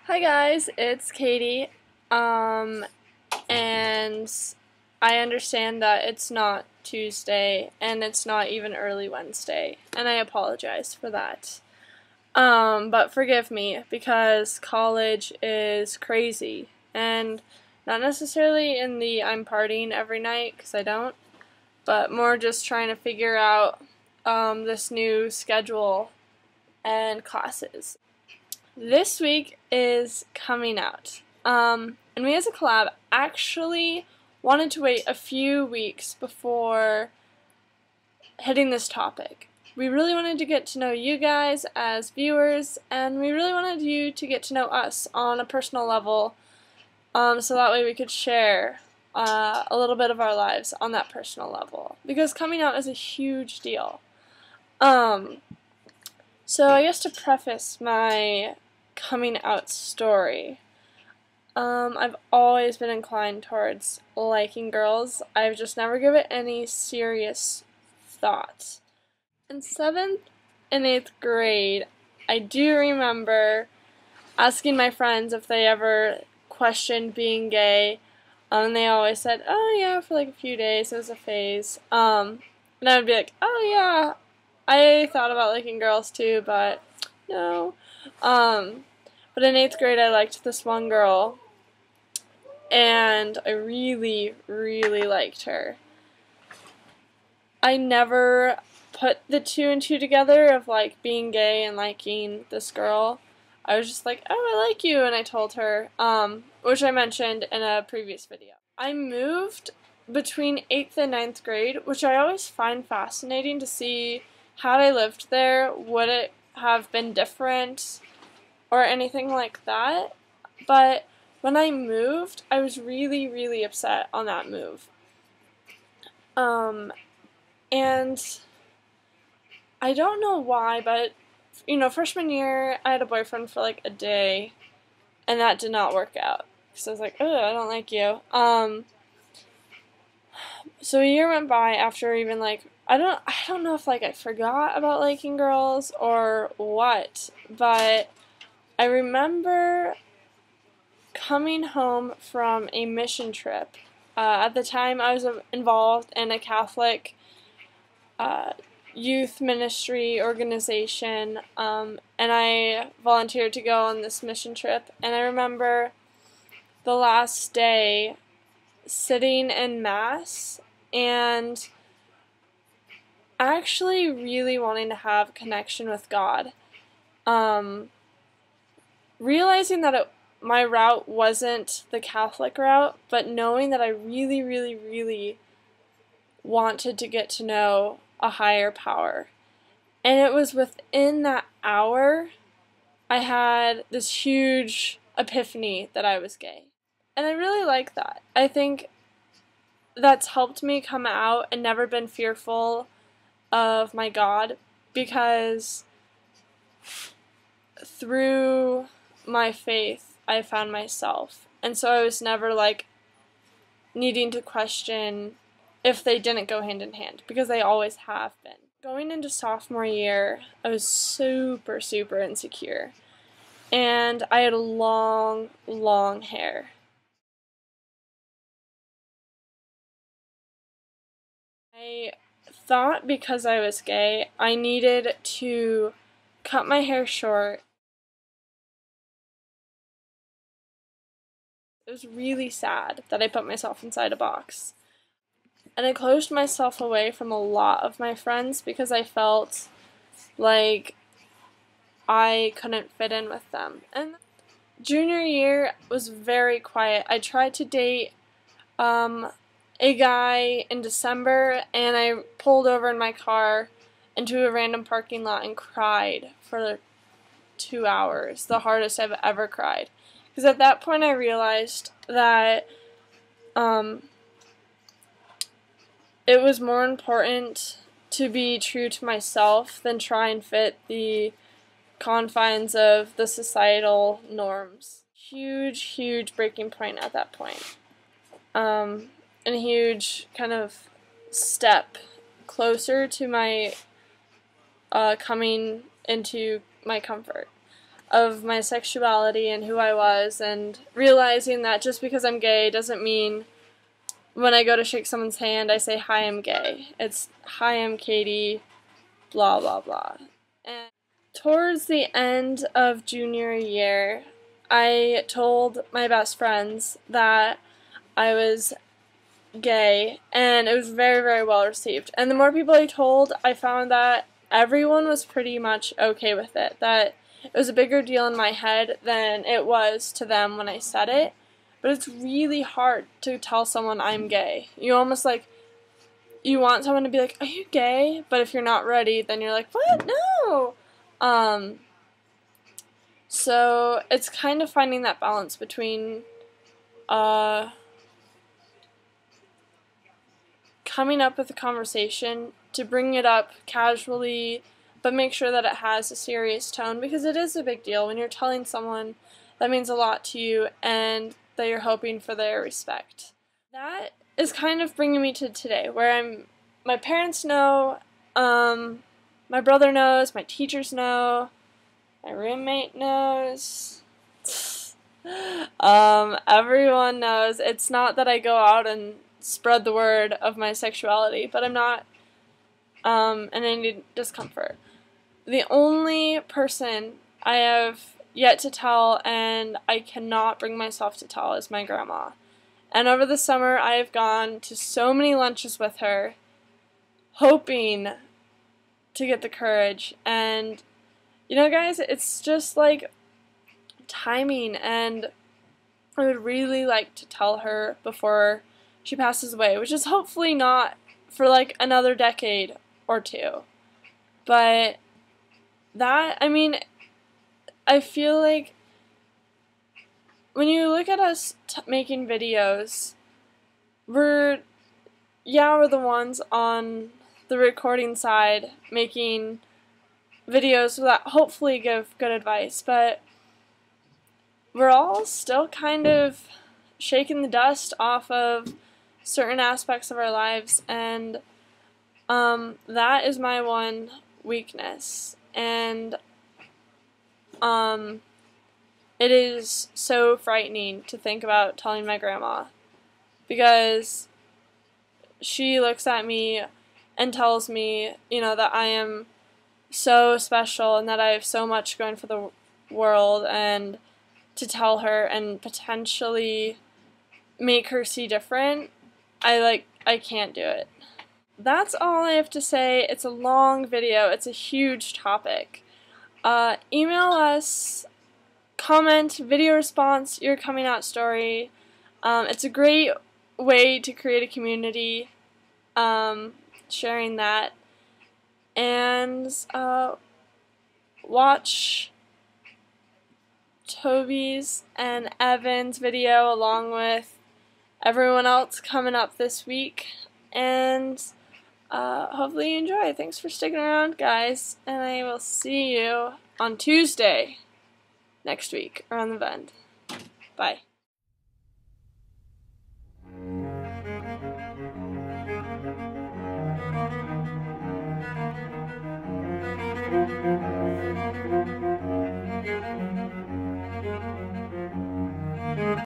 Hi guys, it's Katie, and I understand that it's not Tuesday, and it's not even early Wednesday, and I apologize for that. But forgive me, because college is crazy, and not necessarily in the I'm partying every night, because I don't, but more just trying to figure out, this new schedule and classes. This week is coming out. And we as a collab actually wanted to wait a few weeks before hitting this topic. We really wanted to get to know you guys as viewers, and we really wanted you to get to know us on a personal level, so that way we could share a little bit of our lives on that personal level, because coming out is a huge deal. So I guess to preface my coming out story, I've always been inclined towards liking girls. I've just never given it any serious thought. In 7th and 8th grade, I do remember asking my friends if they ever questioned being gay, and they always said, oh yeah, for like a few days, it was a phase. And I would be like, oh yeah, I thought about liking girls too, but no. But in 8th grade, I liked this one girl, and I really, really liked her. I never put the two and two together of like being gay and liking this girl. I was just like, oh, I like you, and I told her, which I mentioned in a previous video. I moved between 8th and 9th grade, which I always find fascinating to see. Had I lived there, would it have been different or anything like that? But when I moved, I was really, really upset on that move. And I don't know why, but, freshman year, I had a boyfriend for like a day, and that did not work out. So I was like, oh, I don't like you. So a year went by after even like, I don't know if like I forgot about liking girls or what, but I remember coming home from a mission trip. At the time, I was involved in a Catholic youth ministry organization, and I volunteered to go on this mission trip. And I remember the last day sitting in Mass and actually really wanting to have connection with God. Realizing that my route wasn't the Catholic route, but knowing that I really, really, really wanted to get to know a higher power. And it was within that hour I had this huge epiphany that I was gay. And I really like that. I think that's helped me come out and never been fearful of my God, because through my faith I found myself, and so I was never like needing to question if they didn't go hand in hand, because they always have been. Going into sophomore year, I was super, super insecure, and I had long, long hair. I thought because I was gay, I needed to cut my hair short. It was really sad that I put myself inside a box. And I closed myself away from a lot of my friends because I felt like I couldn't fit in with them. And junior year was very quiet. I tried to date a guy in December, and I pulled over in my car into a random parking lot and cried for 2 hours, the hardest I've ever cried. Because at that point I realized that it was more important to be true to myself than try and fit the confines of the societal norms. Huge, huge breaking point at that point. And a huge kind of step closer to my coming into my comfort. of my sexuality and who I was, and realizing that just because I'm gay doesn't mean when I go to shake someone's hand I say, "Hi, I'm gay." It's, "Hi, I'm Katie, blah, blah, blah." And towards the end of junior year, I told my best friends that I was gay, and it was very, very well received. And the more people I told, I found that everyone was pretty much okay with it, that it was a bigger deal in my head than it was to them when I said it. But it's really hard to tell someone I'm gay. You almost like, you want someone to be like, "Are you gay?" But if you're not ready, then you're like, "What? No!" So it's kind of finding that balance between, coming up with a conversation to bring it up casually, but make sure that it has a serious tone, because it is a big deal when you're telling someone that means a lot to you and that you're hoping for their respect. That is kind of bringing me to today, where my parents know, my brother knows, my teachers know, my roommate knows, everyone knows. It's not that I go out and spread the word of my sexuality, but I'm not in any discomfort. The only person I have yet to tell, and I cannot bring myself to tell, is my grandma. And over the summer, I have gone to so many lunches with her, hoping to get the courage. And, you know, guys, it's just like timing, and I would really like to tell her before she passes away, which is hopefully not for like another decade or two. But that, I mean, I feel like when you look at us making videos, we're the ones on the recording side making videos that hopefully give good advice, but we're all still kind of shaking the dust off of certain aspects of our lives, and that is my one weakness. And it is so frightening to think about telling my grandma, because she looks at me and tells me, you know, that I am so special and that I have so much going for the world, and to tell her and potentially make her see different, I can't do it. That's all I have to say. It's a long video. It's a huge topic. Email us, comment, video response, your coming out story. It's a great way to create a community, sharing that. And watch Toby's and Evan's video along with everyone else coming up this week. And hopefully you enjoy. Thanks for sticking around, guys, and I will see you on Tuesday next week, or on the Vend. Bye.